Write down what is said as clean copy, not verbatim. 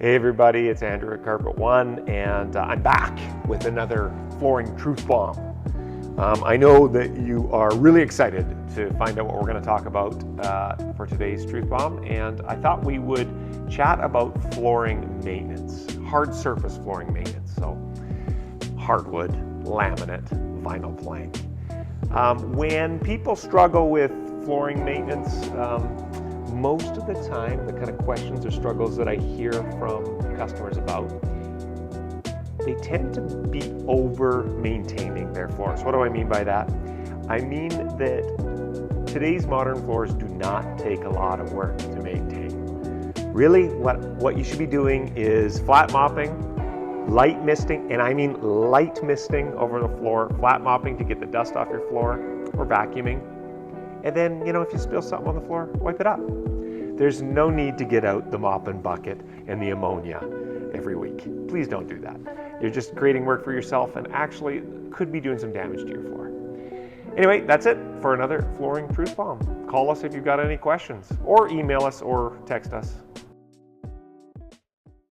Hey everybody, it's Andrew at Carpet One, and I'm back with another flooring truth bomb. I know that you are really excited to find out what we're going to talk about for today's truth bomb, and I thought we would chat about flooring maintenance, hard surface flooring maintenance, so hardwood, laminate, vinyl plank. When people struggle with flooring maintenance, most of the time, the kind of questions or struggles that I hear from customers about, they tend to be over maintaining their floors. What do I mean by that? I mean that today's modern floors do not take a lot of work to maintain. Really, what you should be doing is flat mopping, light misting, and I mean light misting over the floor, flat mopping to get the dust off your floor, or vacuuming. And then, if you spill something on the floor, wipe it up. There's no need to get out the mop and bucket and the ammonia every week. Please don't do that. You're just creating work for yourself and actually could be doing some damage to your floor. Anyway, that's it for another Flooring Truth Bomb. Call us if you've got any questions, or email us or text us.